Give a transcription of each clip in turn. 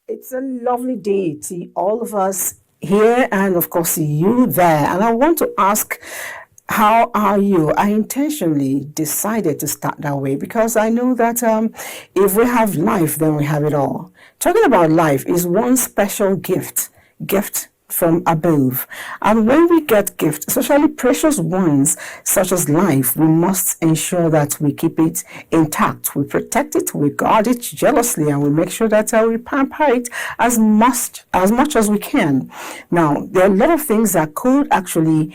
It's a lovely day to all of us here and, of course, to you there. And I want to ask, how are you? I intentionally decided to start that way because I know that if we have life, then we have it all. Talking about life is one special gift from above. And when we get gifts, especially precious ones such as life, we must ensure that we keep it intact. We protect it, we guard it jealously, and we make sure that we pamper it as much as we can. Now, there are a lot of things that could actually,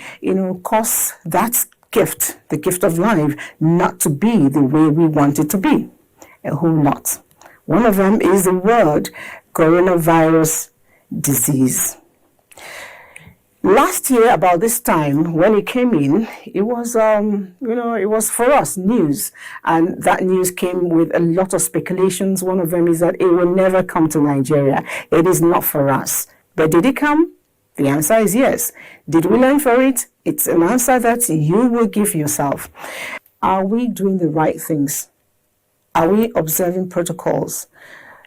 cause that gift, the gift of life, not to be the way we want it to be. A whole lot. One of them is the word coronavirus disease. Last year, about this time, when it came in, it was, it was for us news. And that news came with a lot of speculations. One of them is that it will never come to Nigeria. It is not for us. But did it come? The answer is yes. Did we learn for it? It's an answer that you will give yourself. Are we doing the right things? Are we observing protocols?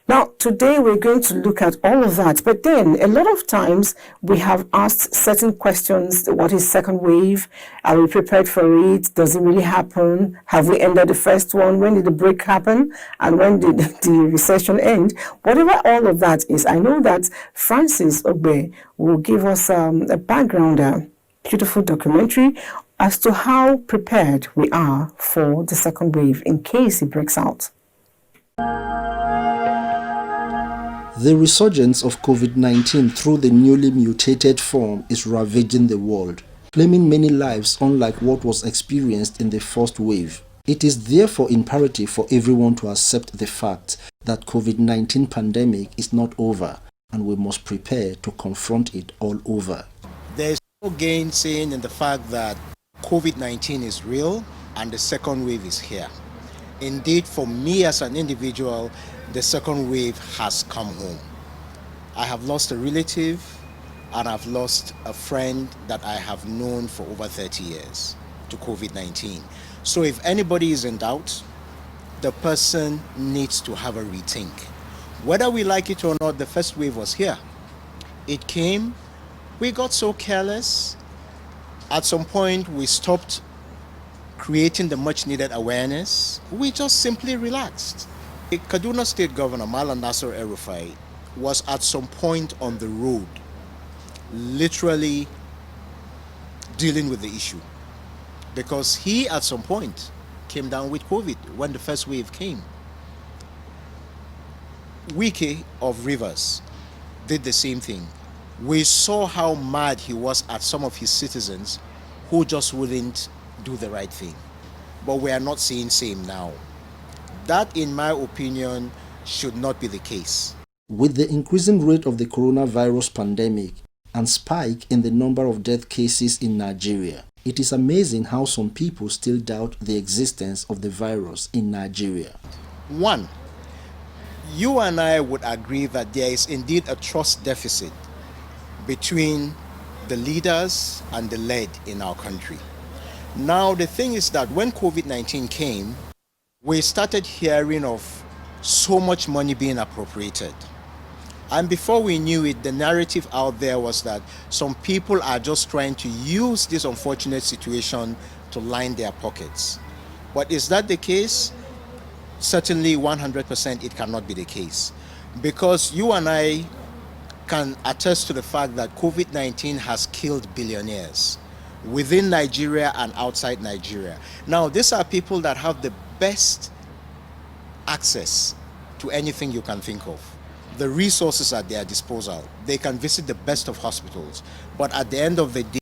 Now, today we're going to look at all of that, but then a lot of times we have asked certain questions. What is second wave? Are we prepared for it? Does it really happen? Have we ended the first one? When did the break happen? And when did the recession end? Whatever all of that is, I know that Francis Ogbe will give us a background, a beautiful documentary as to how prepared we are for the second wave in case it breaks out. The resurgence of COVID-19 through the newly mutated form is ravaging the world, claiming many lives unlike what was experienced in the first wave. It is therefore imperative for everyone to accept the fact that COVID-19 pandemic is not over, and we must prepare to confront it all over. There is no gainsaying in the fact that COVID-19 is real and the second wave is here. Indeed, for me as an individual, the second wave has come home. I have lost a relative and I've lost a friend that I have known for over 30 years to COVID-19. So if anybody is in doubt, the person needs to have a rethink. Whether we like it or not, the first wave was here. It came, we got so careless. At some point, we stopped creating the much needed awareness. We just simply relaxed. Kaduna State Governor Malam Nasir El-Rufai was at some point on the road, literally dealing with the issue, because he at some point came down with COVID when the first wave came. Wike of Rivers did the same thing. We saw how mad he was at some of his citizens who just wouldn't do the right thing. But we are not seeing same now. That, in my opinion, should not be the case. With the increasing rate of the coronavirus pandemic and spike in the number of death cases in Nigeria, it is amazing how some people still doubt the existence of the virus in Nigeria. One, you and I would agree that there is indeed a trust deficit between the leaders and the led in our country. Now, the thing is that when COVID-19 came, we started hearing of so much money being appropriated. And before we knew it, the narrative out there was that some people are just trying to use this unfortunate situation to line their pockets. But is that the case? Certainly 100% it cannot be the case. Because you and I can attest to the fact that COVID-19 has killed billionaires within Nigeria and outside Nigeria. Now, these are people that have the best access to anything you can think of. the resources at their disposal. They can visit the best of hospitals. But at the end of the day,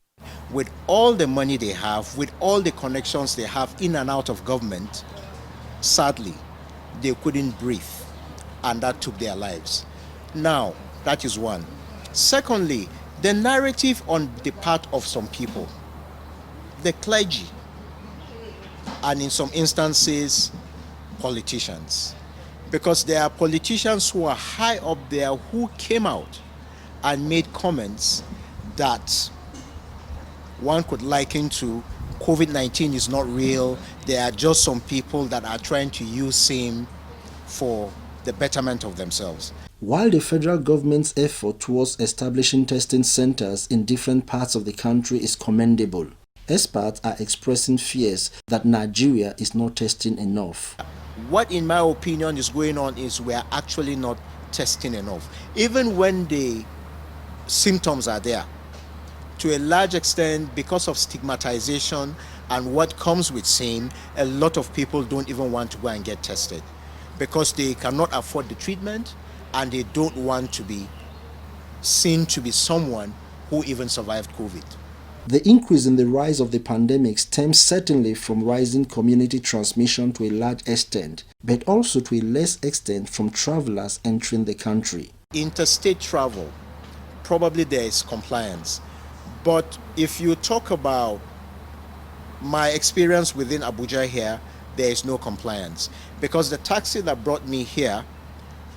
with all the money they have, with all the connections they have in and out of government, sadly, they couldn't breathe, and that took their lives. Now, that is one. Secondly, the narrative on the part of some people, the clergy, and in some instances, politicians. Because there are politicians who are high up there who came out and made comments that one could liken to COVID-19 is not real. There are just some people that are trying to use him for the betterment of themselves. While the federal government's effort towards establishing testing centers in different parts of the country is commendable, experts are expressing fears that Nigeria is not testing enough. What, in my opinion, is going on is we are actually not testing enough. Even when the symptoms are there, to a large extent, because of stigmatization and what comes with same, a lot of people don't even want to go and get tested because they cannot afford the treatment and they don't want to be seen to be someone who even survived COVID. The increase in the rise of the pandemic stems certainly from rising community transmission to a large extent, but also to a less extent from travelers entering the country. Interstate travel, probably there is compliance. But if you talk about my experience within Abuja here, there is no compliance. Because the taxi that brought me here,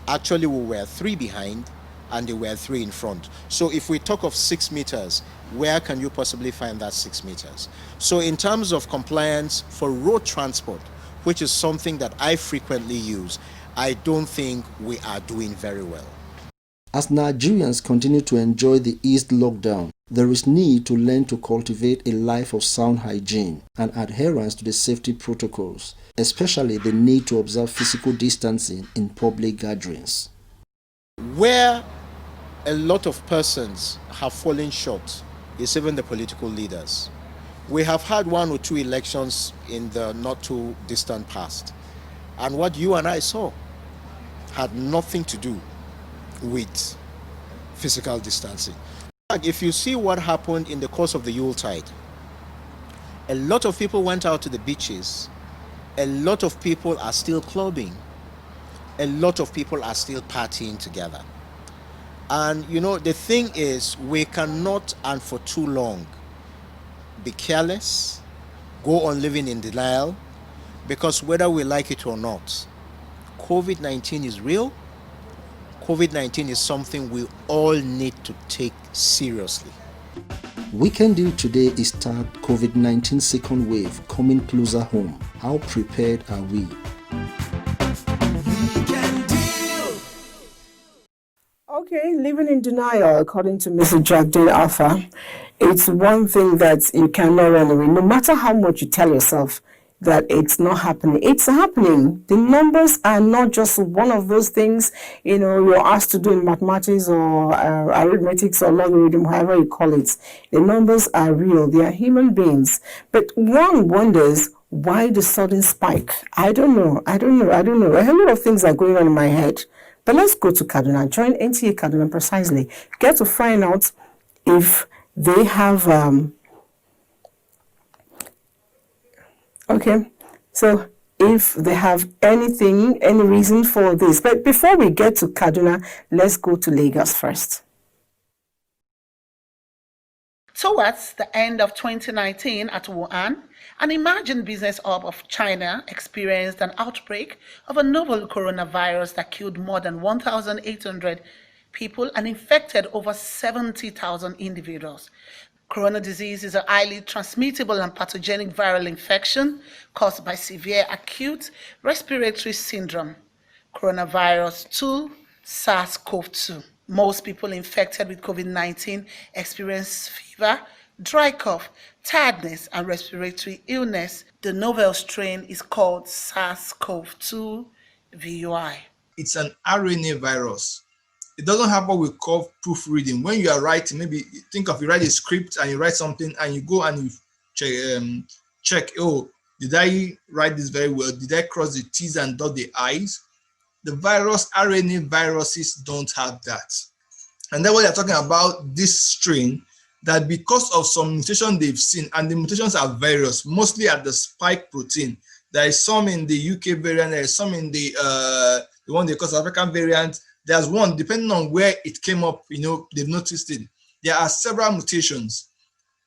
actually we were 3 behind and they were 3 in front. So if we talk of 6 meters, where can you possibly find that 6 meters? So in terms of compliance for road transport, which is something that I frequently use, I don't think we are doing very well. As Nigerians continue to enjoy the eased lockdown, there is need to learn to cultivate a life of sound hygiene and adherence to the safety protocols, especially the need to observe physical distancing in public gatherings. Where a lot of persons have fallen short is even the political leaders. We have had 1 or 2 elections in the not too distant past, and what you and I saw had nothing to do with physical distancing. If you see what happened in the course of the Yuletide, a lot of people went out to the beaches, a lot of people are still clubbing, a lot of people are still partying together. And you know, the thing is, we cannot and for too long be careless, go on living in denial, because whether we like it or not, COVID-19 is real. COVID-19 is something we all need to take seriously. Weekend Deal today is tagged COVID-19 second wave coming closer home. How prepared are we? Okay, living in denial, according to Mr. Jagdin Alpha, it's one thing that you cannot run away. No matter how much you tell yourself that it's not happening, it's happening. The numbers are not just one of those things, you know, you're asked to do in mathematics or arithmetics or logarithm, however you call it. The numbers are real. They are human beings. But one wonders, why the sudden spike? I don't know. A lot of things are going on in my head. But let's go to Kaduna, join NTA Kaduna precisely, get to find out if they have, so if they have any reason for this. But before we get to Kaduna, let's go to Lagos first. Towards the end of 2019 at Wuhan, an emerging business hub of China experienced an outbreak of a novel coronavirus that killed more than 1,800 people and infected over 70,000 individuals. Corona disease is a highly transmittable and pathogenic viral infection caused by severe acute respiratory syndrome, coronavirus 2, SARS-CoV-2. Most people infected with COVID-19 experience fever, dry cough, tiredness, and respiratory illness. The novel strain is called SARS-CoV-2 VUI. It's an RNA virus. It doesn't have what we call proofreading. When you are writing, maybe think of you write a script and you write something and you go and you check, oh, did I write this very well? Did I cross the T's and dot the I's? the RNA viruses don't have that. And then what they're talking about this strain, that because of some mutation they've seen, and the mutations are various, mostly at the spike protein. There is some in the UK variant, there is some in the one they call South African variant. There's one, depending on where it came up, they've noticed it. There are several mutations,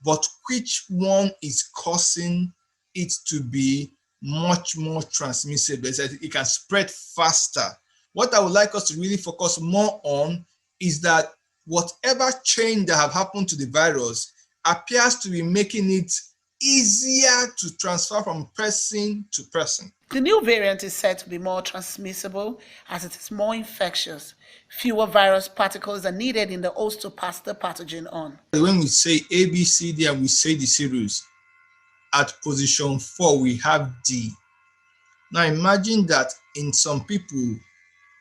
but which one is causing it to be much more transmissible? It can spread faster. What I would like us to really focus more on is that whatever change that have happened to the virus appears to be making it easier to transfer from person to person. The new variant is said to be more transmissible as it is more infectious. Fewer virus particles are needed in the host to pass the pathogen on. When we say A, B, C, D, and we say the series, at position 4, we have D. Now imagine that in some people,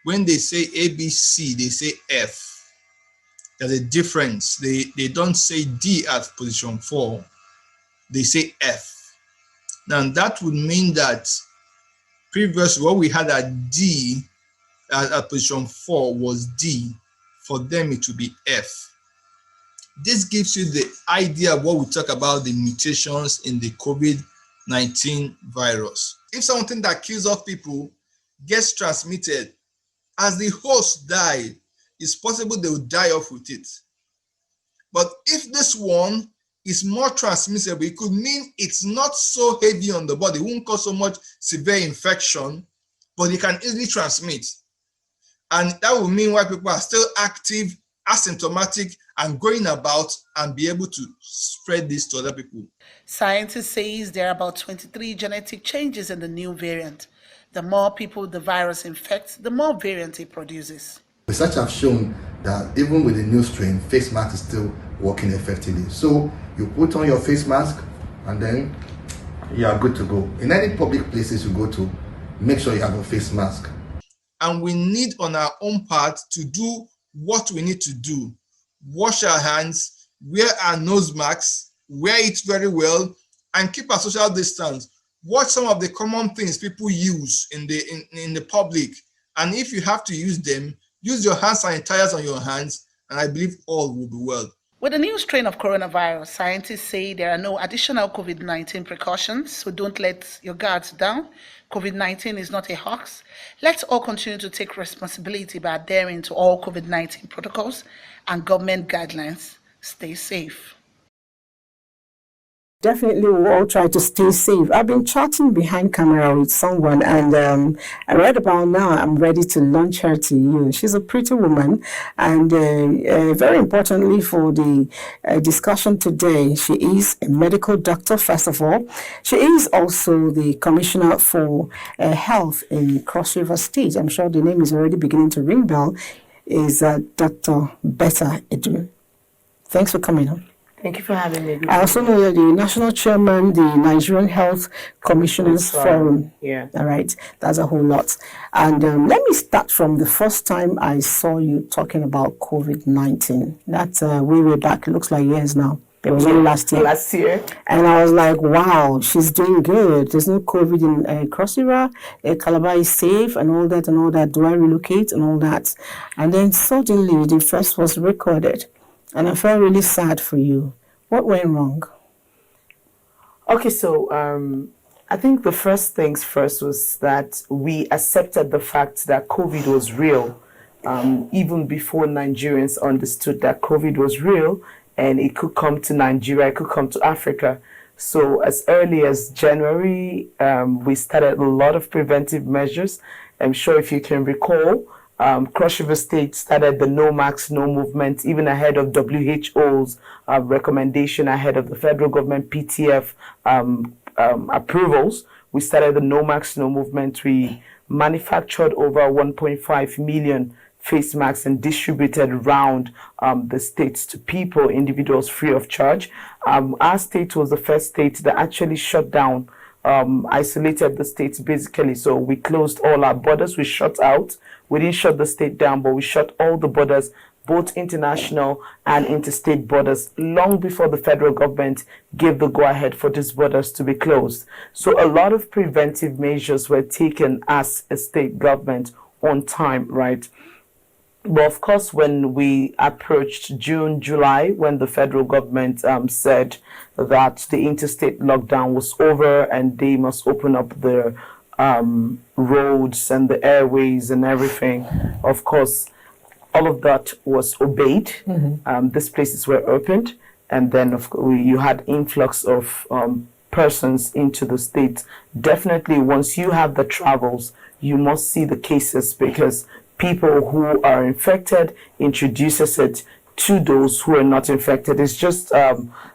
when they say A, B, C, they say F. There's a difference. They don't say D at position 4. They say F. Now that would mean that previously what we had at D, at position 4 was D. For them it would be F. This gives you the idea of what we talk about the mutations in the COVID-19 virus. If something that kills off people gets transmitted, as the host die, it's possible they will die off with it. But if this one is more transmissible, it could mean it's not so heavy on the body, it won't cause so much severe infection, but it can easily transmit. And that will mean why people are still active, asymptomatic, and going about and be able to spread this to other people. Scientists say there are about 23 genetic changes in the new variant. The more people the virus infects, the more variant it produces. Research have shown that even with the new strain, face mask is still working effectively. So you put on your face mask and then you are good to go. In any public places you go to, make sure you have a face mask. And we need on our own part to do what we need to do. Wash our hands, wear our nose masks, wear it very well, and keep our social distance. Watch some of the common things people use in the public. And if you have to use them, use your hand sanitizers on your hands, and I believe all will be well. With the new strain of coronavirus, scientists say there are no additional COVID-19 precautions, so don't let your guards down. COVID-19 is not a hoax. Let's all continue to take responsibility by adhering to all COVID-19 protocols and government guidelines. Stay safe. Definitely, we'll all try to stay safe. I've been chatting behind camera with someone, and right about now, I'm ready to launch her to you. She's a pretty woman, and very importantly for the discussion today, she is a medical doctor, first of all. She is also the Commissioner for Health in Cross River State. I'm sure the name is already beginning to ring bell, is Dr. Betta Edu. Thanks for coming on. Thank you for having me. I also know you're the national chairman, the Nigerian Health Commissioners Forum. Yeah. All right. That's a whole lot. And let me start from the first time I saw you talking about COVID-19. That's way back. It looks like years now. It was only last year. Last year. And I was like, wow, she's doing good. There's no COVID in Cross River. Calabar is safe and all that and all that. Do I relocate and all that? And then suddenly the first was recorded. And I felt really sad for you. What went wrong? Okay, so I think the first things first was that we accepted the fact that COVID was real, even before Nigerians understood that COVID was real and it could come to Nigeria, it could come to Africa. So as early as January, we started a lot of preventive measures. I'm sure if you can recall, Cross River State started the no mask, no movement, even ahead of WHO's recommendation, ahead of the federal government PTF approvals. We started the no mask, no movement. We manufactured over 1.5 million face masks and distributed around the states to people, individuals, free of charge. Our state was the first state that actually shut down, isolated the states basically. So we closed all our borders, we shut out. We didn't shut the state down, but we shut all the borders, both international and interstate borders, long before the federal government gave the go-ahead for these borders to be closed. So a lot of preventive measures were taken as a state government on time, right? But of course, when we approached June, July, when the federal government said that the interstate lockdown was over and they must open up the roads and the airways and everything, of course, all of that was obeyed. These places were opened, and then you had influx of persons into the state. Definitely, once you have the travels, you must see the cases, because people who are infected introduces it to those who are not infected. It's just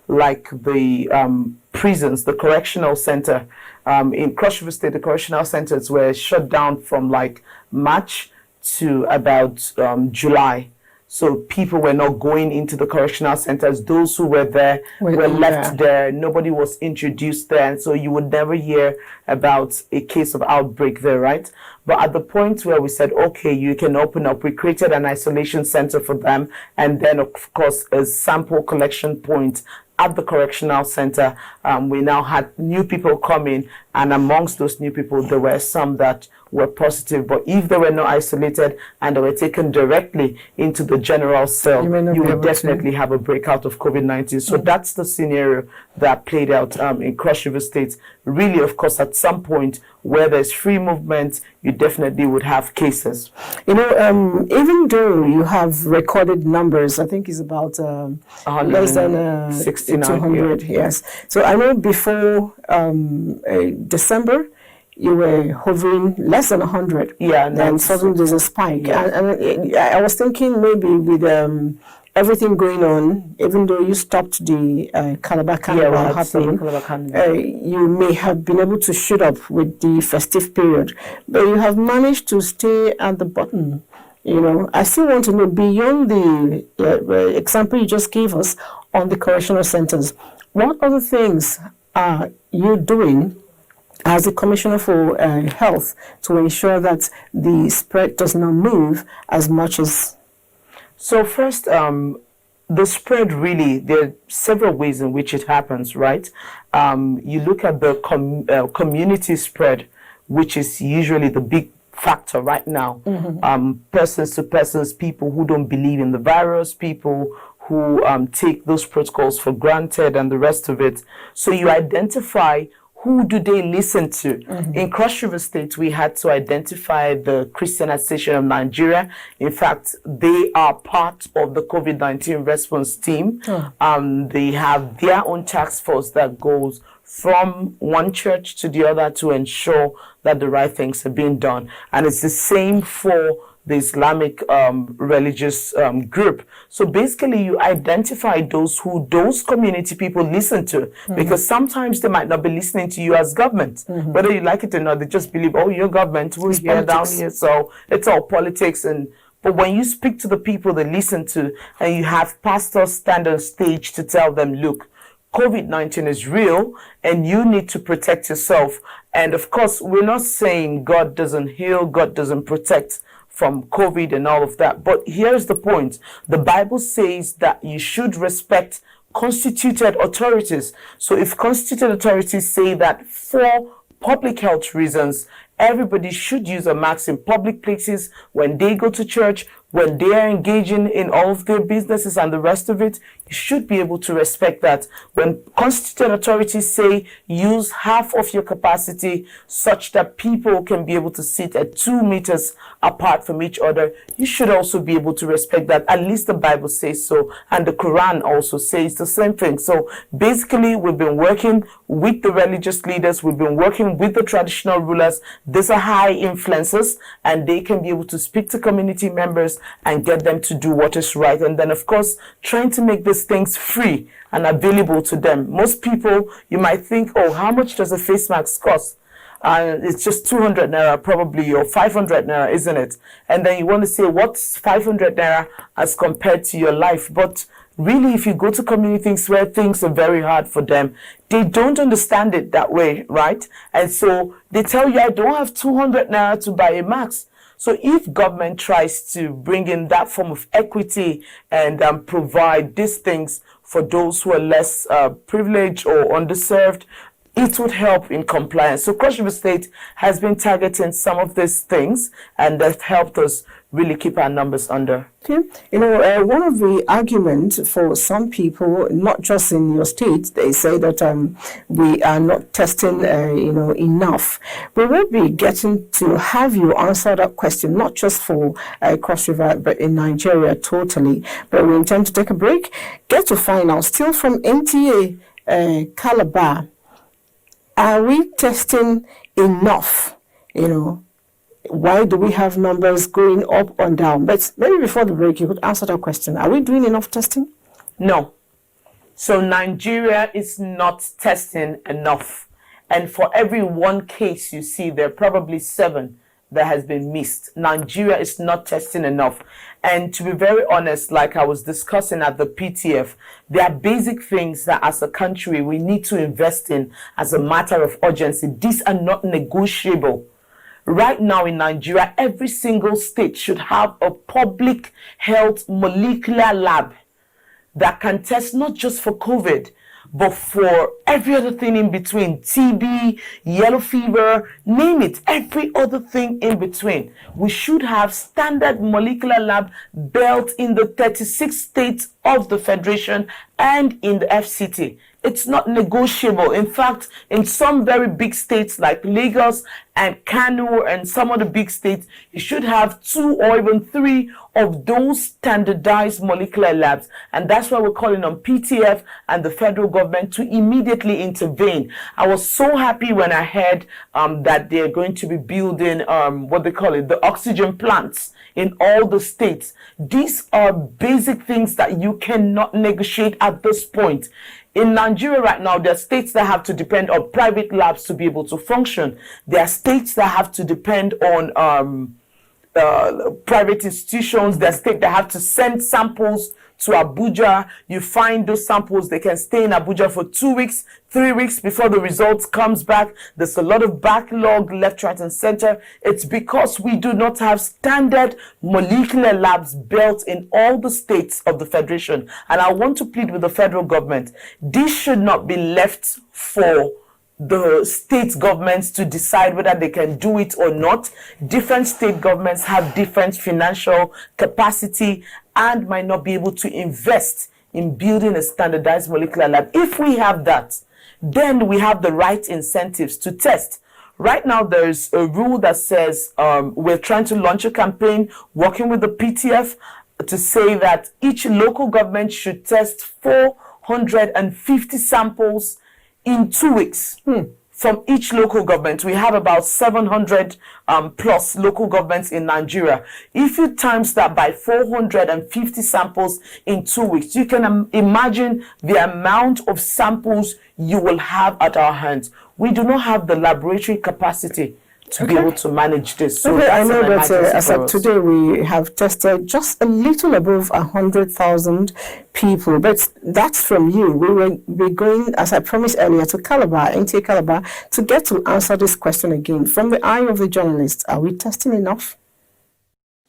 like the prisons, the correctional center. In Cross River State, the correctional centers were shut down from like March to about July. So people were not going into the correctional centers. Those who were there were left there. Nobody was introduced there. And so you would never hear about a case of outbreak there, right? But at the point where we said, okay, you can open up, we created an isolation center for them. And then, of course, a sample collection point at the correctional center. We now had new people come in. And amongst those new people, there were some that were positive, but if they were not isolated and they were taken directly into the general cell, you would definitely have a breakout of COVID-19. So that's the scenario that played out in Cross River State. Really, of course, at some point where there's free movement, you definitely would have cases. You know, even though you have recorded numbers, I think it's about less than 200, yes. So I know before December, you were hovering less than 100. Yeah, and then suddenly there's a spike. Yeah. And I was thinking maybe with everything going on, even though you stopped the Calabar Carnival happening, you may have been able to shoot up with the festive period, but you have managed to stay at the bottom. You know, I still want to know, beyond the example you just gave us on the correctional centers, what other things are you doing as the Commissioner for Health to ensure that the spread does not move as much as... So first, the spread really, there are several ways in which it happens, right? You look at the community spread, which is usually the big factor right now. Persons to persons, people who don't believe in the virus, people who take those protocols for granted and the rest of it. So you identify who do they listen to? In Cross River State, we had to identify the Christian Association of Nigeria. In fact, they are part of the COVID-19 response team. They have their own task force that goes from one church to the other to ensure that the right things are being done. And it's the same for the Islamic religious group. So basically you identify those community people listen to, because sometimes they might not be listening to you as government. Whether you like it or not, they just believe, oh, you're government, we're here, down here, so it's all politics. But when you speak to the people they listen to, and you have pastors stand on stage to tell them, look, COVID-19 is real and you need to protect yourself. And of course, we're not saying God doesn't heal, God doesn't protect from COVID and all of that. But here's the point. The Bible says that you should respect constituted authorities. So if constituted authorities say that for public health reasons, everybody should use a mask in public places, when they go to church, when they are engaging in all of their businesses and the rest of it, you should be able to respect that. When constituted authorities say use half of your capacity such that people can be able to sit at 2 meters apart from each other, you should also be able to respect that. At least the Bible says so, and the Quran also says the same thing. So basically, we've been working with the religious leaders, we've been working with the traditional rulers. These are high influencers, and they can be able to speak to community members and get them to do what is right. And then, of course, trying to make these things free and available to them. Most people, you might think, oh, how much does a face mask cost? It's just 200 naira probably, or 500 naira, isn't it? And then you want to say, what's 500 naira as compared to your life? But really, if you go to communities where things are very hard for them, they don't understand it that way, right? And so they tell you, I don't have 200 naira to buy a mask. So if government tries to bring in that form of equity and provide these things for those who are less privileged or underserved, it would help in compliance. So Cross River State has been targeting some of these things, and that helped us really keep our numbers under. Okay. You know, one of the arguments for some people, not just in your state, they say that we are not testing, enough. We will be getting to have you answer that question, not just for Cross River, but in Nigeria totally. But we intend to take a break. Get to find out, still from NTA Calabar, are we testing enough? You know, why do we have numbers going up and down? But maybe before the break, you could answer that question. Are we doing enough testing? No. So Nigeria is not testing enough. And for every one case you see, there are probably 7 that has been missed. Nigeria is not testing enough. And to be very honest, like I was discussing at the PTF, there are basic things that as a country we need to invest in as a matter of urgency. These are not negotiable. Right now in Nigeria, every single state should have a public health molecular lab that can test not just for COVID, but for every other thing in between, TB, yellow fever, name it, every other thing in between. We should have standard molecular lab built in the 36 states of the Federation and in the FCT. It's not negotiable. In fact, in some very big states like Lagos and Kano and some of the big states, you should have 2 or even 3 of those standardized molecular labs. And that's why we're calling on PTF and the federal government to immediately intervene. I was so happy when I heard that they're going to be building the oxygen plants in all the states. These are basic things that you cannot negotiate at this point. In Nigeria right now, there are states that have to depend on private labs to be able to function. There are states that have to depend on private institutions. There are states that have to send samples to Abuja. You find those samples, they can stay in Abuja for 2 weeks, 3 weeks before the results comes back. There's a lot of backlog left, right, and center. It's because we do not have standard molecular labs built in all the states of the Federation. And I want to plead with the federal government. This should not be left for the state governments to decide whether they can do it or not. Different state governments have different financial capacity and might not be able to invest in building a standardized molecular lab. If we have that, then we have the right incentives to test. Right now, there's a rule that says we're trying to launch a campaign working with the PTF to say that each local government should test 450 samples in 2 weeks. From each local government. We have about 700 plus local governments in Nigeria. If you times that by 450 samples in 2 weeks, you can imagine the amount of samples you will have at our hands. We do not have the laboratory capacity to be able to manage this. So I know that as of today we have tested just a little above 100,000 people, but that's from you. We're going, as I promised earlier, to Calabar, NTA Calabar, to get to answer this question again. From the eye of the journalist, are we testing enough?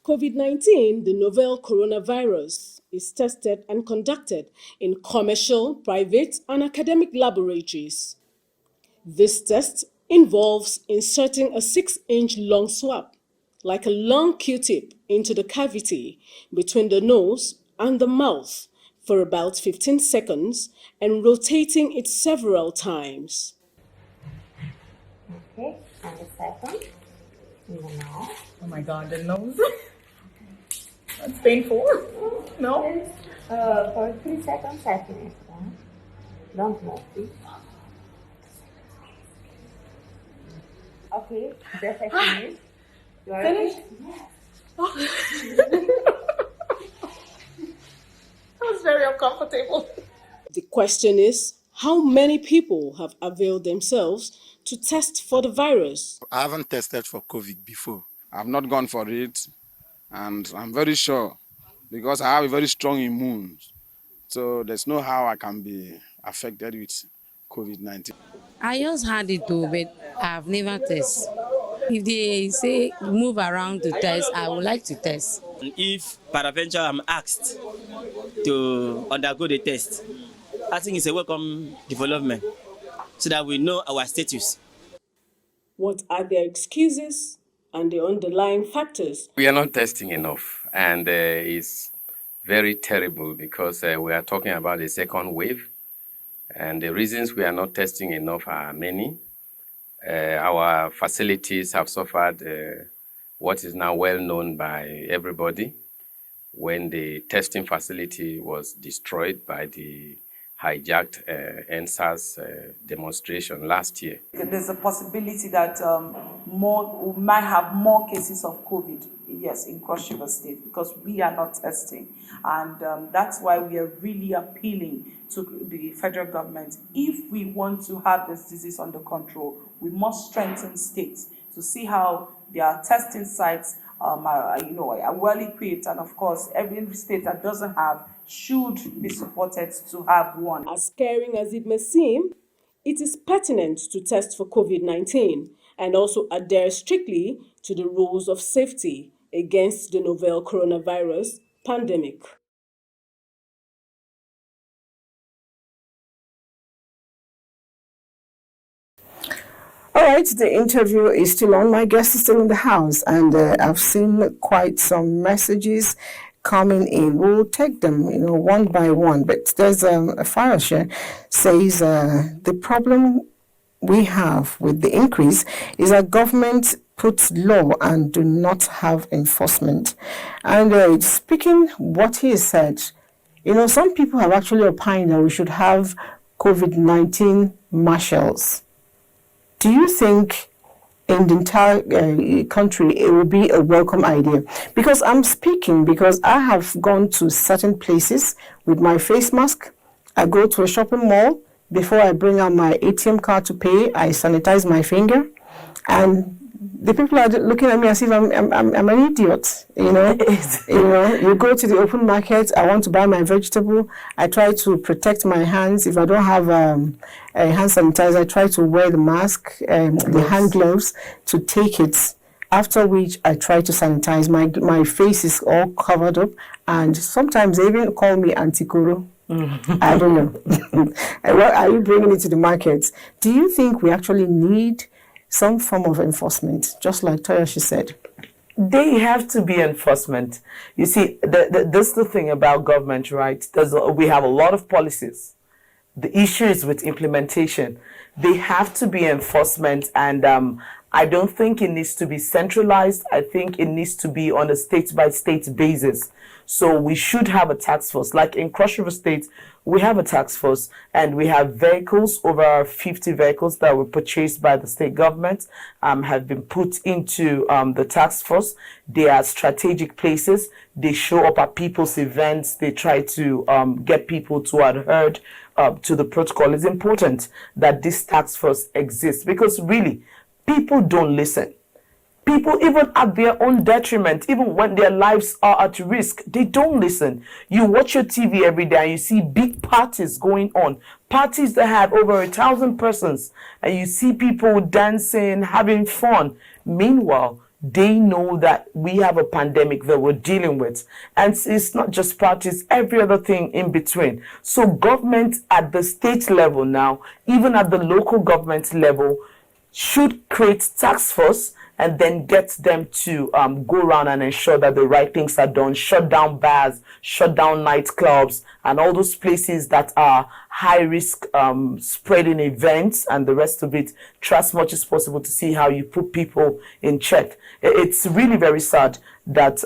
COVID-19, the novel coronavirus, is tested and conducted in commercial, private, and academic laboratories. This test involves inserting a 6-inch long swab, like a long Q-tip, into the cavity between the nose and the mouth for about 15 seconds and rotating it several times. Okay, and the second in the nose. Oh my God, the nose. That's painful. No? For 3 seconds, I finish. Don't move, please. Okay, just I finished. You are Finished? Yes. Oh. That was very uncomfortable. The question is, how many people have availed themselves to test for the virus? I haven't tested for COVID before. I've not gone for it, and I'm very sure because I have a very strong immune. So there's no how I can be affected with COVID-19. I just had it too, but I've never tested. If they say move around to test, I would like to test. If peradventure I'm asked to undergo the test, I think it's a welcome development. so that we know our status. What are their excuses and the underlying factors? We are not testing enough, and it's very terrible because we are talking about a second wave, and the reasons we are not testing enough are many. Our facilities have suffered what is now well known by everybody when the testing facility was destroyed by the hijacked NSAS demonstration last year. There's a possibility that we might have more cases of COVID, yes, in Cross River State, because we are not testing. And that's why we are really appealing to the federal government. If we want to have this disease under control, we must strengthen states to see how their testing sites are well equipped, and of course, every state that doesn't have should be supported to have one. As scary as it may seem, it is pertinent to test for COVID-19 and also adhere strictly to the rules of safety against the novel coronavirus pandemic. All right, the interview is still on. My guest is still in the house, and I've seen quite some messages coming in. We'll take them, one by one. But there's a file share says the problem we have with the increase is that government puts law and do not have enforcement. And speaking what he said, some people have actually opined that we should have COVID-19 marshals. Do you think in the entire country it will be a welcome idea? Because I'm speaking because I have gone to certain places with my face mask. I go to a shopping mall. Before I bring out my ATM card to pay, I sanitize my finger. And the people are looking at me as if I'm an idiot, you go to the open market, I want to buy my vegetable, I try to protect my hands. If I don't have a hand sanitizer, I try to wear the mask, the hand gloves to take it. After which I try to sanitize. My face is all covered up, and sometimes they even call me Auntie Kuro. I don't know. What are you bringing it to the market? Do you think we actually need some form of enforcement, just like Toyoshi said? They have to be enforcement. You see, that's the thing about government, right? We have a lot of policies. The issue is with implementation. They have to be enforcement, and I don't think it needs to be centralized. I think it needs to be on a state-by-state basis. So we should have a task force. Like in Cross River State, we have a task force, and we have vehicles, over 50 vehicles that were purchased by the state government, have been put into the task force. They are strategic places. They show up at people's events. They try to get people to adhere to the protocol. It's important that this task force exists, because really, people don't listen. People, even at their own detriment, even when their lives are at risk, they don't listen. You watch your TV every day and you see big parties going on, parties that have over 1,000 persons, and you see people dancing, having fun. Meanwhile, they know that we have a pandemic that we're dealing with. And it's not just parties, every other thing in between. So government at the state level now, even at the local government level, should create task force and then get them to go around and ensure that the right things are done, shut down bars, shut down nightclubs, and all those places that are high-risk spreading events and the rest of it. Try as much as possible to see how you put people in check. It's really very sad that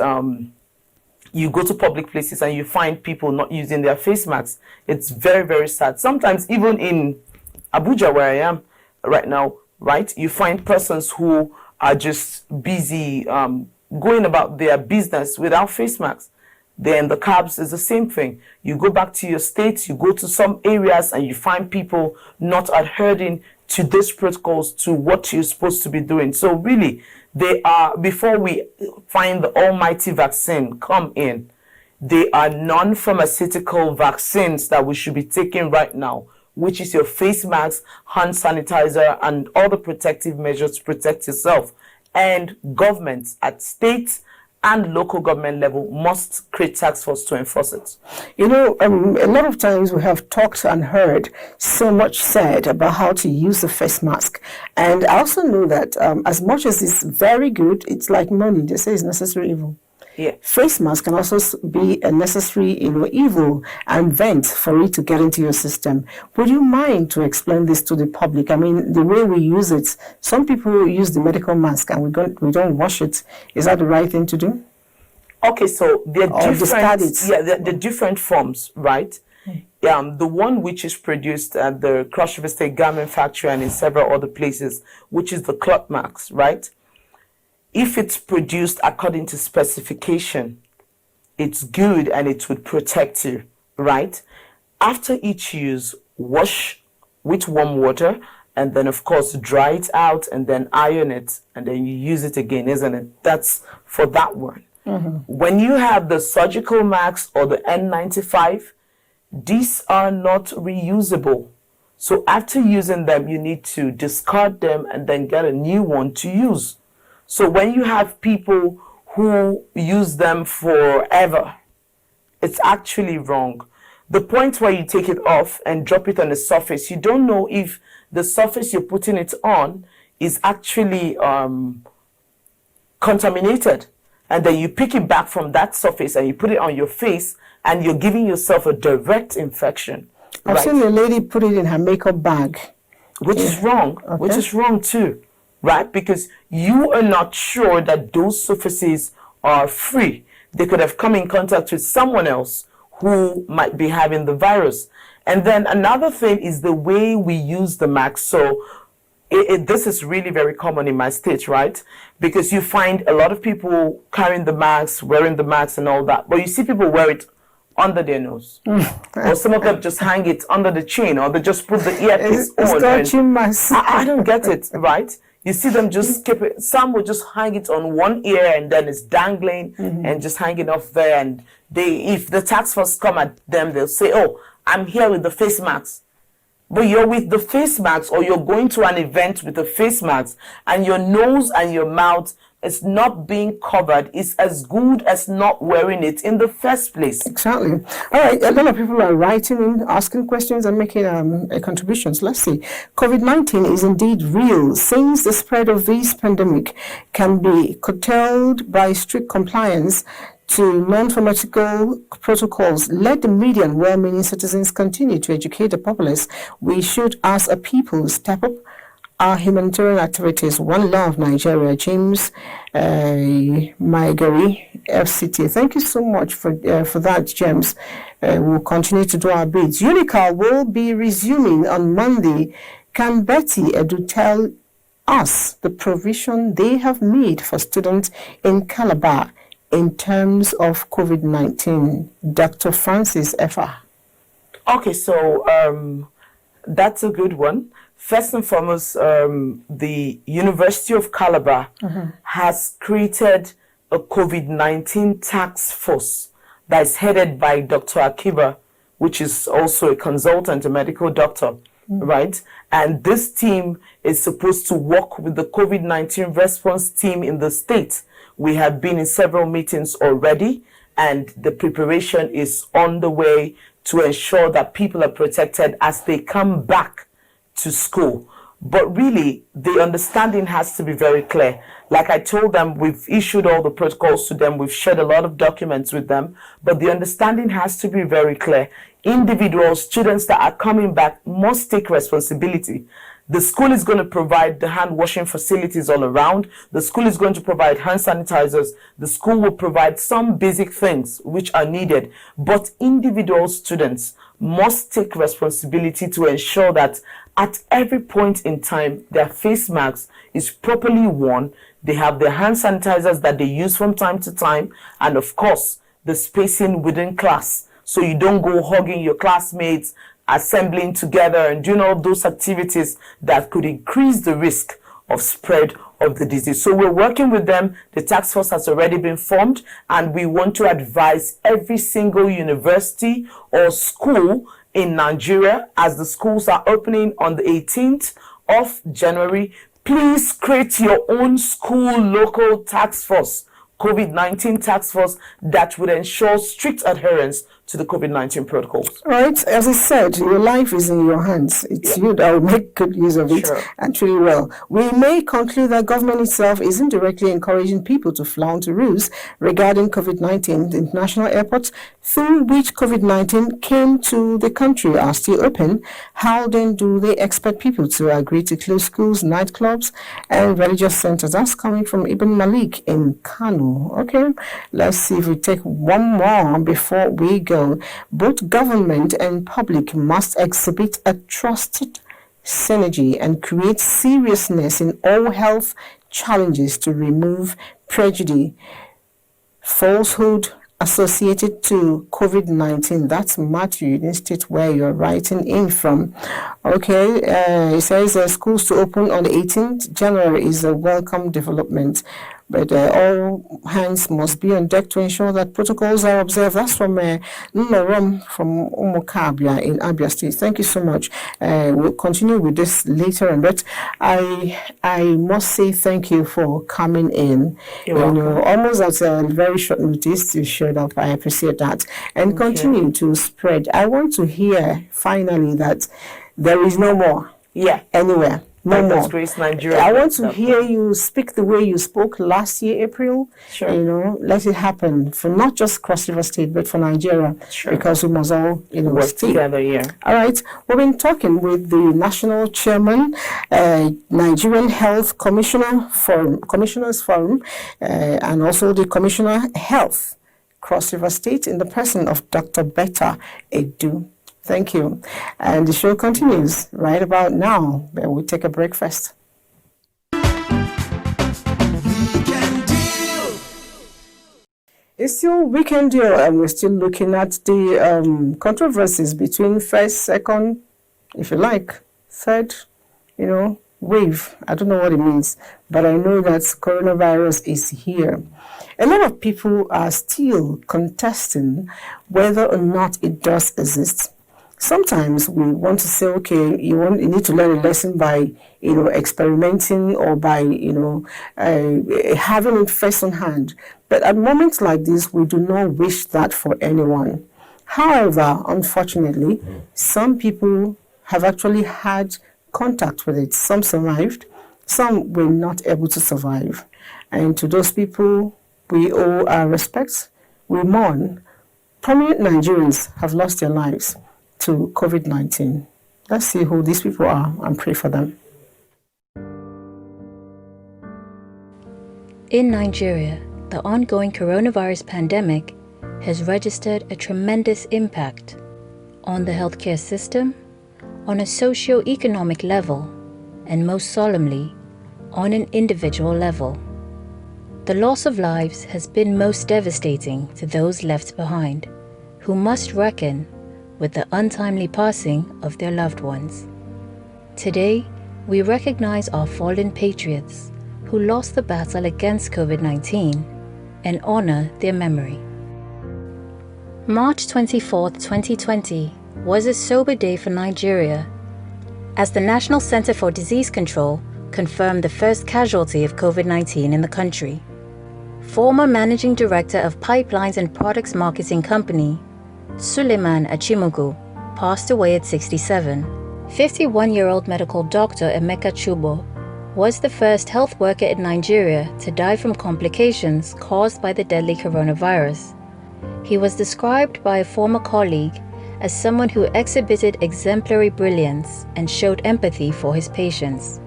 you go to public places and you find people not using their face masks. It's very, very sad. Sometimes even in Abuja, where I am right now, right, you find persons who are just busy going about their business without face masks. Then the cabs is the same thing. You go back to your states, you go to some areas and you find people not adhering to these protocols, to what you're supposed to be doing. So really, they are, before we find the almighty vaccine come in, they are non-pharmaceutical vaccines that we should be taking right now, which is your face mask, hand sanitizer, and all the protective measures to protect yourself. And governments at state and local government level must create task force to enforce it. A lot of times we have talked and heard so much said about how to use the face mask. And I also know that as much as it's very good, it's like money. They say it's necessary evil. Yeah. Face mask can also be a necessary, evil and vent for it to get into your system. Would you mind to explain this to the public? I mean, the way we use it, some people use the medical mask and we don't wash it. Is that the right thing to do? Okay, so they're discard it. the different forms, right? The one which is produced at the Cross River State Garment Factory and in several other places, which is the cloth mask, right? If it's produced according to specification, it's good and it would protect you, right? After each use, wash with warm water and then, of course, dry it out and then iron it and then you use it again, isn't it? That's for that one. When you have the surgical masks or the N95, these are not reusable. So after using them, you need to discard them and then get a new one to use. So when you have people who use them forever, it's actually wrong. The point where you take it off and drop it on the surface, you don't know if the surface you're putting it on is actually contaminated. And then you pick it back from that surface and you put it on your face and you're giving yourself a direct infection. I've seen a lady put it in her makeup bag. Which is wrong, which is wrong too. Right? Because you are not sure that those surfaces are free. They could have come in contact with someone else who might be having the virus. And then another thing is the way we use the mask. So this is really very common in my state, right? Because you find a lot of people carrying the masks, wearing the masks and all that. But you see people wear it under their nose. Or some of them just hang it under the chin or they just put the earpiece on. I don't get it, right? You see them just keep it. Some will just hang it on one ear and then it's dangling and just hanging off there. And if the task force come at them, they'll say, "Oh, I'm here with the face mask." But you're with the face mask or you're going to an event with a face mask and your nose and your mouth is not being covered. It's as good as not wearing it in the first place. Exactly. All right. A lot of people are writing in, asking questions and making contributions. Let's see. COVID-19 is indeed real. Since the spread of this pandemic can be curtailed by strict compliance to non-pharmaceutical protocols, let the media and well-meaning citizens continue to educate the populace. We should, as a people, step up our humanitarian activities. One Love Nigeria, James Maigari, FCT. Thank you so much for that, James. We'll continue to do our bits. Unical will be resuming on Monday. Can Betty Edu tell us the provision they have made for students in Calabar in terms of COVID-19? Dr. Francis Effa. Okay, so that's a good one. First and foremost, the University of Calabar has created a COVID-19 task force that is headed by Dr. Akiba, which is also a consultant, a medical doctor, right? And this team is supposed to work with the COVID-19 response team in the state. We have been in several meetings already, and the preparation is on the way to ensure that people are protected as they come back to school. But really, the understanding has to be very clear. Like I told them, we've issued all the protocols to them. We've shared a lot of documents with them. But the understanding has to be very clear. Individual students that are coming back must take responsibility. The school is going to provide the hand washing facilities all around. The school is going to provide hand sanitizers. The school will provide some basic things which are needed. But individual students must take responsibility to ensure that at every point in time, their face mask is properly worn. They have their hand sanitizers that they use from time to time. And of course, the spacing within class. So you don't go hugging your classmates, assembling together and doing all those activities that could increase the risk of spread of the disease. So we're working with them. The task force has already been formed, and we want to advise every single university or school in Nigeria, as the schools are opening on the 18th of January, please create your own school local task force COVID-19 task force that would ensure strict adherence to the COVID-19 protocols? Right, as I said, your life is in your hands. It's you that will make good use of it, actually well. We may conclude that government itself is indirectly encouraging people to flout rules regarding COVID-19. The international airports through which COVID-19 came to the country are still open. How then do they expect people to agree to close schools, nightclubs, and religious centers? That's coming from Ibn Malik in Kano. Okay, let's see if we take one more before we go. Both government and public must exhibit a trusted synergy and create seriousness in all health challenges to remove prejudice, falsehood associated to COVID-19. That's Matthew. You didn't state where you're writing in from. Okay, it says schools to open on the 18th January is a welcome development. But all hands must be on deck to ensure that protocols are observed. That's from Nnorom from Umokabia in Abia State. Thank you so much. We'll continue with this later on. But I must say thank you for coming in. You're welcome. Almost at a very short notice you showed up. I appreciate that. And continue to spread. I want to hear finally that there is no more. Yeah. Anywhere. No more. Grace Nigeria. I want to hear you speak the way you spoke last year, April. Sure. Let it happen for not just Cross River State, but for Nigeria. Sure. Because we must all, work together, All right. We've been talking with the National Chairman, Nigerian Health Commissioners Forum, and also the Commissioner Health, Cross River State, in the person of Dr. Betta Edu. Thank you. And the show continues right about now. But we'll take a break first. It's still Weekend Deal, and we're still looking at the controversies between first, second, if you like, third, wave. I don't know what it means, but I know that coronavirus is here. A lot of people are still contesting whether or not it does exist. Sometimes we want to say, okay, you need to learn a lesson by, experimenting or by, having it first on hand. But at moments like this, we do not wish that for anyone. However, unfortunately, some people have actually had contact with it. Some survived, some were not able to survive. And to those people, we owe our respects. We mourn. Prominent Nigerians have lost their lives to COVID-19. Let's see who these people are and pray for them. In Nigeria, the ongoing coronavirus pandemic has registered a tremendous impact on the healthcare system, on a socio-economic level, and most solemnly, on an individual level. The loss of lives has been most devastating to those left behind, who must reckon with the untimely passing of their loved ones. Today, we recognize our fallen patriots who lost the battle against COVID-19 and honor their memory. March 24, 2020 was a sober day for Nigeria as the National Center for Disease Control confirmed the first casualty of COVID-19 in the country. Former Managing Director of Pipelines and Products Marketing Company, Suleiman Achimugu, passed away at 67. 51-year-old medical doctor Emeka Chubo was the first health worker in Nigeria to die from complications caused by the deadly coronavirus. He was described by a former colleague as someone who exhibited exemplary brilliance and showed empathy for his patients.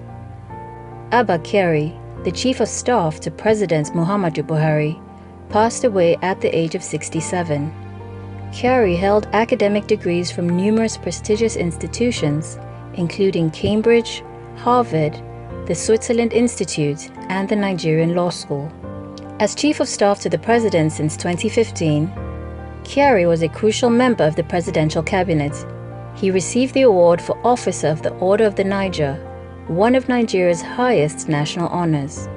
Abba Kyari, the Chief of Staff to President Muhammadu Buhari, passed away at the age of 67. Kyari held academic degrees from numerous prestigious institutions, including Cambridge, Harvard, the Switzerland Institute, and the Nigerian Law School. As Chief of Staff to the President since 2015, Kyari was a crucial member of the presidential cabinet. He received the award for Officer of the Order of the Niger, one of Nigeria's highest national honors.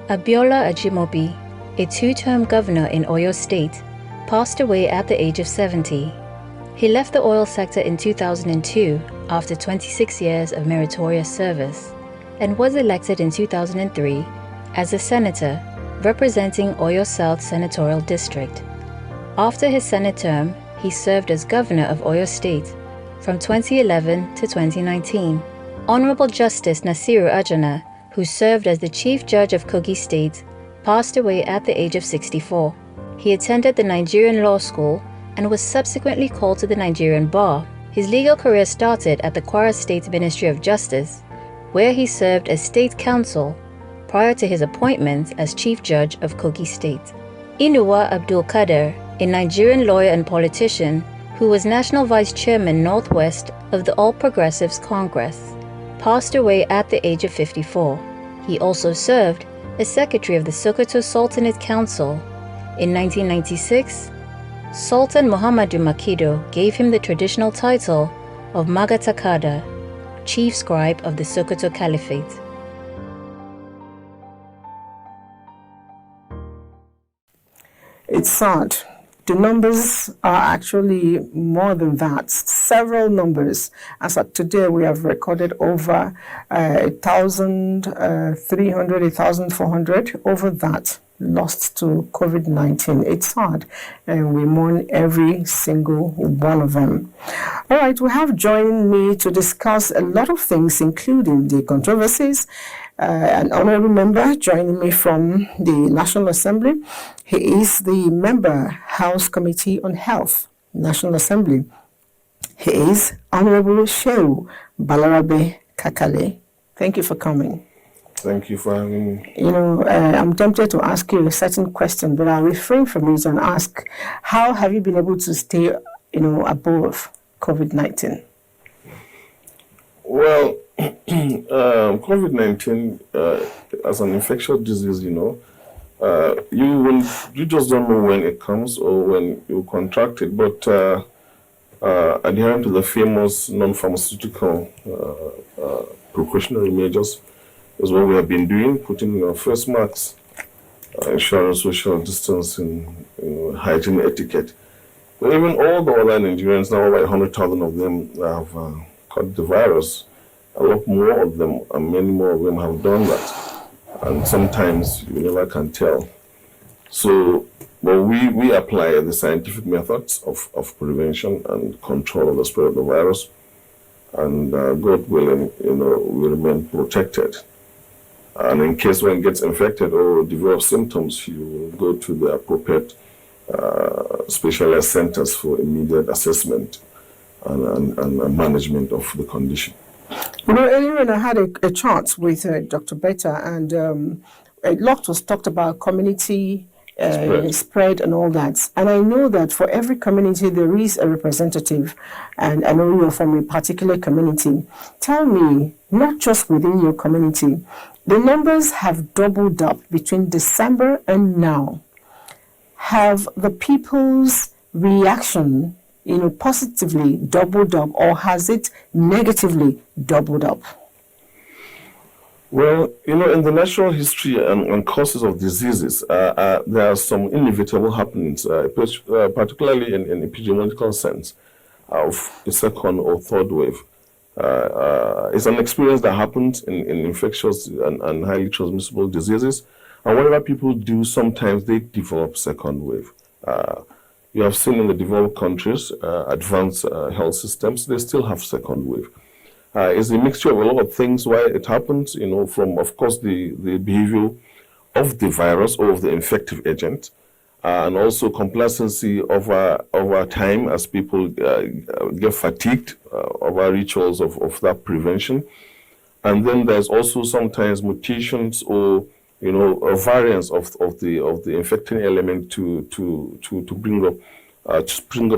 Abiola Ajimobi, a two-term governor in Oyo State, passed away at the age of 70. He left the oil sector in 2002 after 26 years of meritorious service and was elected in 2003 as a senator representing Oyo South Senatorial District. After his Senate term, he served as governor of Oyo State from 2011 to 2019. Honorable Justice Nasiru Ajana, who served as the Chief Judge of Kogi State, passed away at the age of 64. He attended the Nigerian Law School and was subsequently called to the Nigerian Bar. His legal career started at the Kwara State Ministry of Justice, where he served as State Counsel prior to his appointment as Chief Judge of Kogi State. Inuwa Abdul Kader, a Nigerian lawyer and politician who was National Vice Chairman Northwest of the All Progressives Congress, passed away at the age of 54. He also served as Secretary of the Sokoto Sultanate Council. In 1996, Sultan Muhammadu Makido gave him the traditional title of Magatakada, Chief Scribe of the Sokoto Caliphate. It's sad. The numbers are actually more than that. Several numbers. As of today, we have recorded over 1,300, 1,400, over that lost to COVID-19. It's sad, and we mourn every single one of them. All right, we have joined me to discuss a lot of things, including the controversies. An honorable member joining me from the National Assembly. He is the member, House Committee on Health, National Assembly. He is Honorable Shehu Balarabe Kakale. Thank you for coming. Thank you for having me. You know, I'm tempted to ask you a certain question, but I'll refrain from it and ask, how have you been able to stay, above COVID-19? Well, COVID-19 as an infectious disease, you just don't know when it comes or when you contract it. But adhering to the famous non-pharmaceutical precautionary measures is what we have been doing, putting our face masks, ensuring social distancing, hygiene etiquette. But even all the other Nigerians, now over 100,000 of them have caught the virus. A lot more of them, and many more of them have done that. And sometimes you never can tell. So, but we apply the scientific methods of prevention and control of the spread of the virus. And God willing, we remain protected. And in case one gets infected or develops symptoms, you will go to the appropriate specialized centers for immediate assessment and management of the condition. Earlier on I had a chat with Dr. Betta, and a lot was talked about community spread and all that. And I know that for every community there is a representative, and I know you're from a particular community. Tell me, not just within your community, the numbers have doubled up between December and now. Have the people's reaction positively doubled up, or has it negatively doubled up? Well, in the natural history and causes of diseases, there are some inevitable happenings, particularly in epidemiological sense, of a second or third wave. It's an experience that happens in infectious and highly transmissible diseases. And whatever people do, sometimes they develop second wave. You have seen in the developed countries, advanced health systems, they still have second wave. It's a mixture of a lot of things why it happens, from, of course, the behavior of the virus or of the infective agent, and also complacency over time as people get fatigued over rituals of that prevention. And then there's also sometimes mutations or a variance of the infecting element to bring up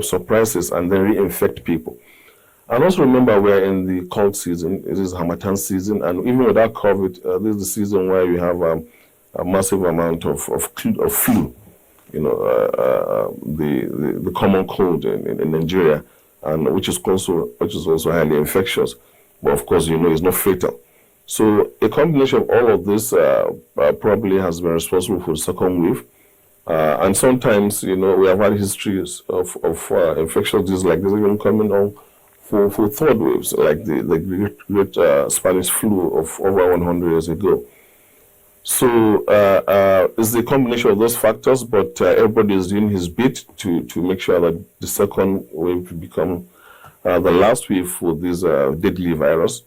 surprises and then reinfect people. And also remember, we're in the cold season. It is Harmattan season, and even without COVID, this is the season where you have a massive amount of flu. The common cold in Nigeria, and which is also highly infectious, but of course it's not fatal. So a combination of all of this probably has been responsible for the second wave. And sometimes, we have had histories of infectious disease like this even coming on for third waves, like the great Spanish flu of over 100 years ago. So it's a combination of those factors, but everybody is doing his bit to make sure that the second wave become the last wave for this deadly virus,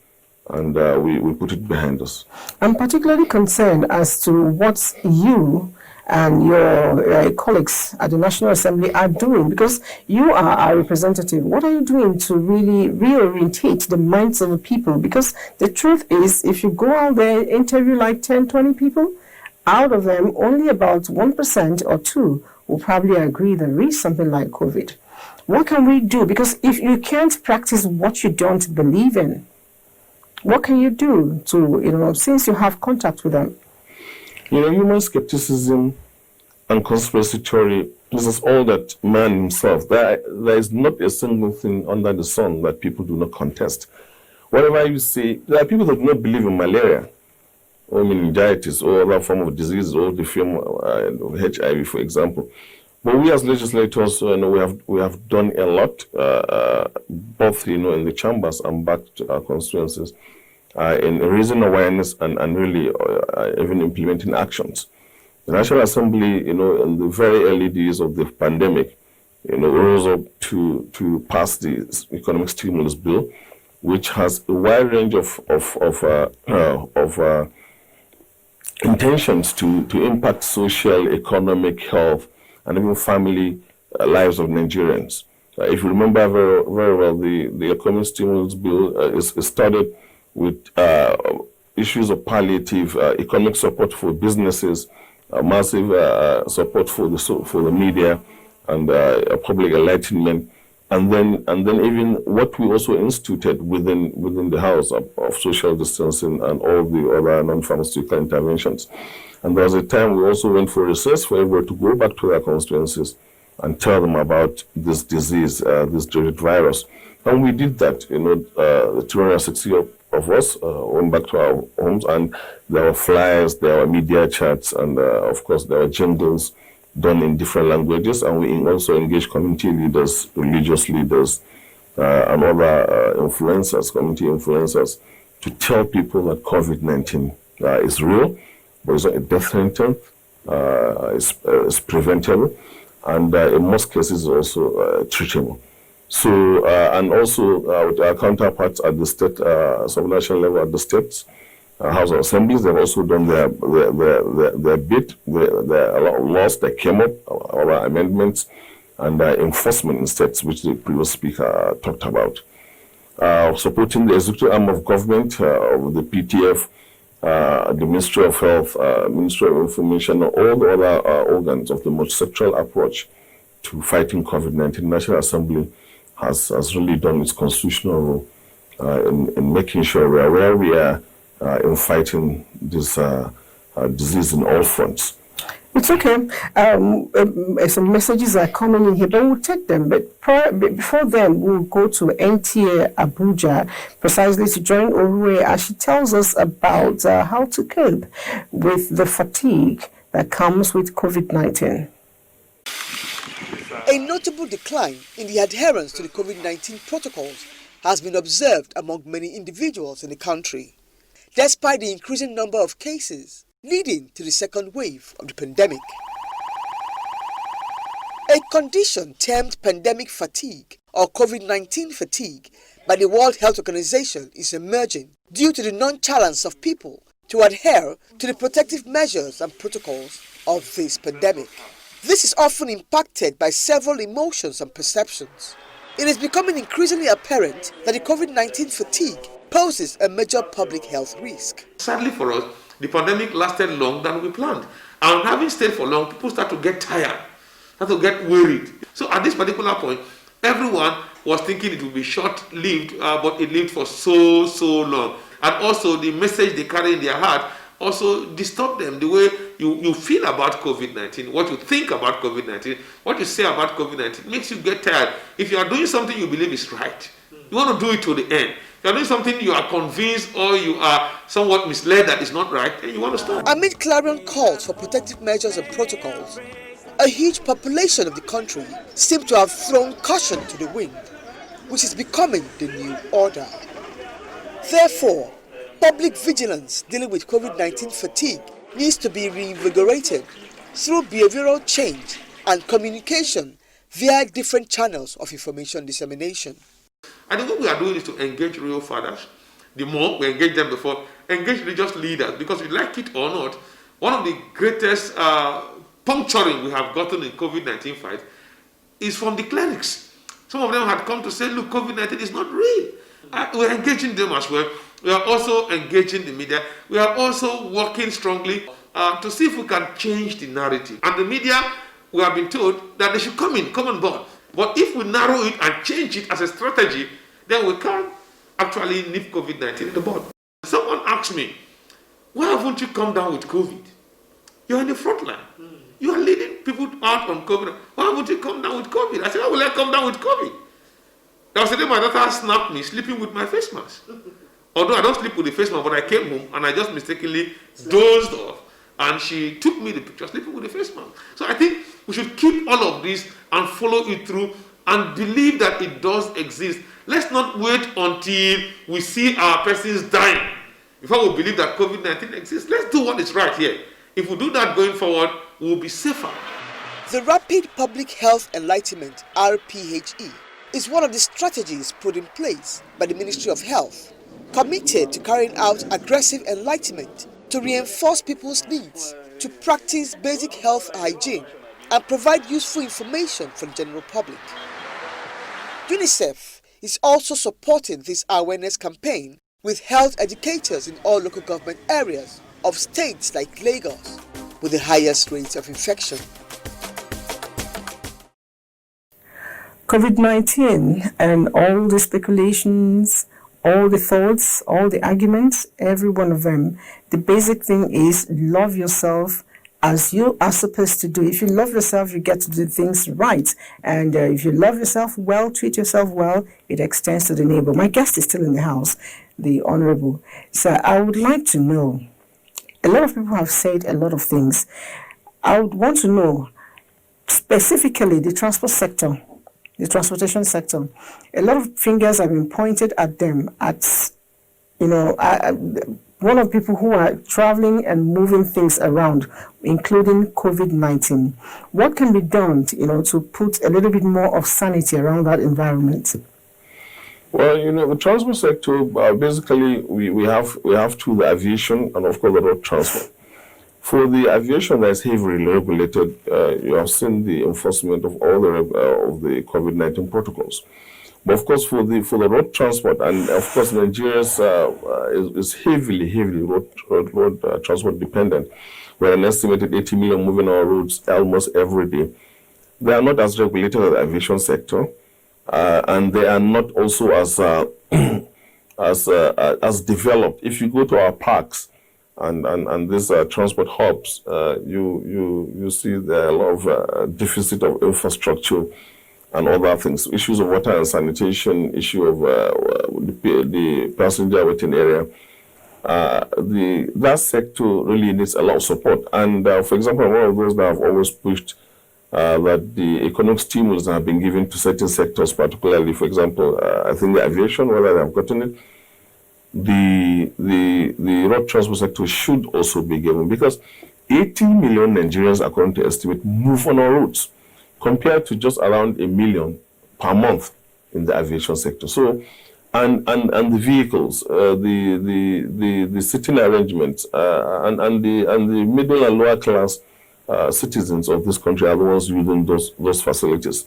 and we put it behind us. I'm particularly concerned as to what you and your colleagues at the National Assembly are doing, because you are our representative. What are you doing to really reorientate the minds of the people? Because the truth is, if you go out there and interview like 10, 20 people, out of them, only about 1% or 2 will probably agree there is something like COVID. What can we do? Because if you can't practice what you don't believe in, what can you do to, since you have contact with them? Human skepticism and conspiracy theory, this is all that man himself. There is not a single thing under the sun that people do not contest. Whatever you say, there are people that do not believe in malaria, or meningitis, or other form of disease, or the form of HIV, for example. But we as legislators, we have done a lot, both in the chambers and back to our constituencies, in raising awareness and really even implementing actions. The National Assembly, in the very early days of the pandemic, rose up to pass the economic stimulus bill, which has a wide range of intentions to impact social, economic, health, and even family lives of Nigerians. If you remember very, very well, the economic stimulus bill is started with issues of palliative economic support for businesses, massive support for the media, and public enlightenment, and then even what we also instituted within the house of social distancing and all the other non-pharmaceutical interventions. And there was a time we also went for recess for everybody to go back to their constituencies and tell them about this disease, this dreaded virus. And we did that. The 260 of us went back to our homes, and there were flyers, there were media chats, and of course there were jingles done in different languages. And we also engaged community leaders, religious leaders, and other influencers, community influencers, to tell people that COVID-19 is real, but it's not a death sentence, it's preventable, and in most cases also treatable. So, and also with our counterparts at the state, sub-national level at the states, House of Assemblies, they've also done their bit. There are a lot of laws that came up, other amendments, and enforcement in states, which the previous speaker talked about. Supporting the executive arm of government, of the PTF, the Ministry of Health, Ministry of Information, all the other organs of the multi-sectoral approach to fighting COVID-19. National Assembly has really done its constitutional role in making sure we are where we are in fighting this disease in all fronts. It's okay. Some messages are coming in here, but we'll take them. But before then, we'll go to NTA Abuja precisely to join Orue as she tells us about how to cope with the fatigue that comes with COVID-19. A notable decline in the adherence to the COVID-19 protocols has been observed among many individuals in the country, despite the increasing number of cases leading to the second wave of the pandemic. A condition termed pandemic fatigue or COVID-19 fatigue by the World Health Organization is emerging due to the nonchalance of people to adhere to the protective measures and protocols of this pandemic. This is often impacted by several emotions and perceptions. It is becoming increasingly apparent that the COVID-19 fatigue poses a major public health risk. Sadly for us, the pandemic lasted longer than we planned. And having stayed for long, people start to get tired, start to get worried. So at this particular point, everyone was thinking it would be short-lived, but it lived for so long. And also the message they carry in their heart also disturb them. The way you feel about COVID-19, what you think about COVID-19, what you say about COVID-19 makes you get tired. If you are doing something you believe is right, you want to do it to the end. If you are doing something you are convinced or you are somewhat misled that is not right, then you want to stop. Amid clarion calls for protective measures and protocols, a huge population of the country seems to have thrown caution to the wind, which is becoming the new order. Therefore, public vigilance dealing with COVID-19 fatigue needs to be reinvigorated through behavioral change and communication via different channels of information dissemination. I think what we are doing is to engage real fathers. The more we engage them before, engage religious leaders, because we like it or not, one of the greatest puncturing we have gotten in COVID-19 fight is from the clerics. Some of them had come to say, look, COVID-19 is not real. We're engaging them as well. We are also engaging the media. We are also working strongly to see if we can change the narrative. And the media, we have been told that they should come on board. But if we narrow it and change it as a strategy, then we can actually nip COVID-19 in the bud. Someone asked me, why haven't you come down with COVID? You're in the front line. You are leading people out on COVID. Why haven't you come down with COVID? I said, how will I come down with COVID? There was a day my daughter snapped me sleeping with my face mask. Although I don't sleep with the face mask, but I came home and I just mistakenly dozed off. And she took me the picture sleeping with the face mask. So I think we should keep all of this and follow it through and believe that it does exist. Let's not wait until we see our persons dying before we believe that COVID-19 exists. Let's do what is right here. If we do that going forward, we will be safer. The Rapid Public Health Enlightenment, RPHE, is one of the strategies put in place by the Ministry of Health, committed to carrying out aggressive enlightenment to reinforce people's needs to practice basic health hygiene and provide useful information for the general public. UNICEF is also supporting this awareness campaign with health educators in all local government areas of states like Lagos with the highest rates of infection. COVID-19 and all the speculations, all the thoughts, all the arguments, every one of them, the basic thing is love yourself as you are supposed to do. If you love yourself, you get to do things right. And if you love yourself well, treat yourself well, it extends to the neighbor. My guest is still in the house, the Honorable. So I would like to know, a lot of people have said a lot of things. I would want to know, specifically the transport sector, the transportation sector. A lot of fingers have been pointed at them, one of the people who are traveling and moving things around, including COVID-19. What can be done, to put a little bit more of sanity around that environment? Well, the transport sector, basically, we have two, the aviation and, of course, the road transport. For the aviation that is heavily regulated, you have seen the enforcement of all the COVID-19 protocols. But of course, for the road transport, and of course, Nigeria is heavily road transport dependent. We're an estimated 80 million moving our roads almost every day. They are not as regulated as the aviation sector, and they are not also as developed. If you go to our parks and these transport hubs, you see there are a lot of deficit of infrastructure and other things, issues of water and sanitation, issue of the passenger waiting area. That sector really needs a lot of support. And for example, one of those that have always pushed that the economic stimulus that have been given to certain sectors, particularly, for example, I think the aviation, whether they have gotten it, the road transport sector should also be given, because 80 million Nigerians, according to estimate, move on our roads, compared to just around 1 million per month in the aviation sector. So, and the vehicles, the sitting arrangements, and the middle and lower class citizens of this country are the ones using those facilities.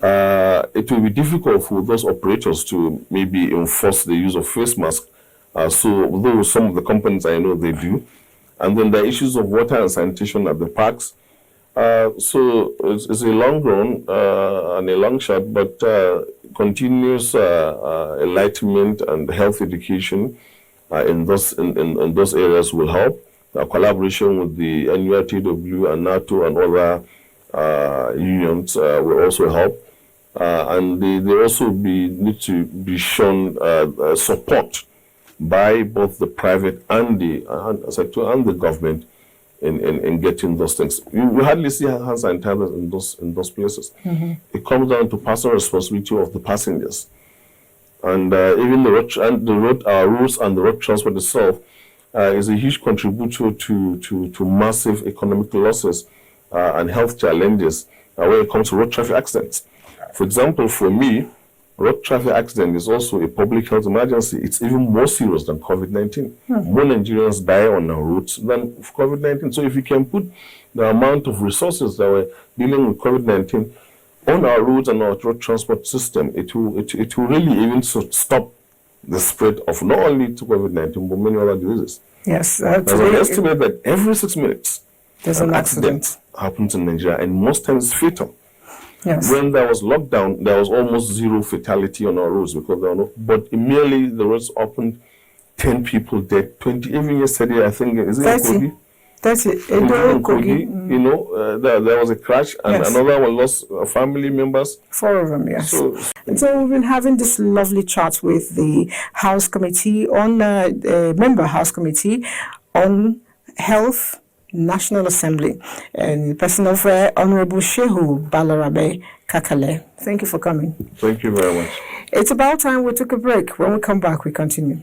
It will be difficult for those operators to maybe enforce the use of face masks. So, although some of the companies I know they do, and then the issues of water and sanitation at the parks. So it's a long run and a long shot, but continuous enlightenment and health education in those areas will help. Collaboration with the NURTW and NATO and other unions will also help. And they also need to be shown support by both the private and the sector and the government in getting those things. You hardly see hand sanitizers in those places. Mm-hmm. It comes down to personal responsibility of the passengers. And even our roads and the road transport itself, is a huge contributor to massive economic losses and health challenges when it comes to road traffic accidents. For example, for me, road traffic accident is also a public health emergency. It's even more serious than COVID-19. More Nigerians die on our roads than COVID-19. So if we can put the amount of resources that we're dealing with COVID-19 on our roads and our road transport system, it will really even stop the spread of not only to COVID-19 but many other diseases. Yes. There's an estimate that every 6 minutes there's an accident happens in Nigeria, and most times it's fatal. Yes. When there was lockdown, there was almost zero fatality on our roads because there were no. But immediately the roads opened, 10 people dead. 20. Even yesterday, I think is it 30. Kogi? 30. Kogi. You know, there was a crash, and Yes. another one lost family members. 4 of them, yes. So we've been having this lovely chat with the House Committee on member House Committee on Health, National Assembly, and the person of Honorable Shehu Balarabe Kakale. Thank you for coming. Thank you very much. It's about time we took a break. When we come back, we continue.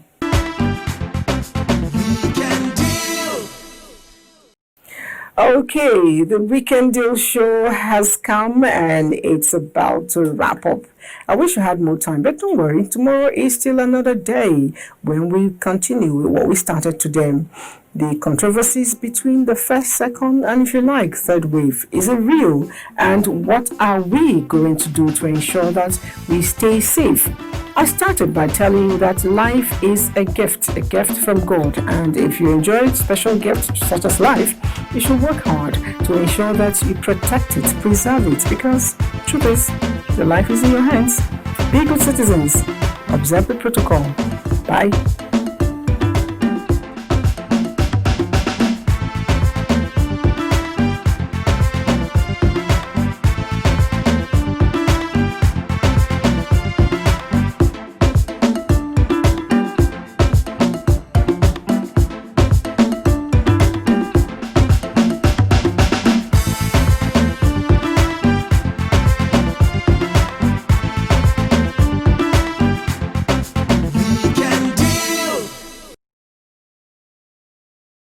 Okay, the Weekend Deal show has come and it's about to wrap up. I wish I had more time, but don't worry. Tomorrow is still another day when we continue with what we started today. The controversies between the first, second, and if you like, third wave. Is it real? And what are we going to do to ensure that we stay safe? I started by telling you that life is a gift from God. And if you enjoy special gifts such as life, you should work hard to ensure that you protect it, preserve it, because truth is, your life is in your hands. Be good citizens. Observe the protocol. Bye.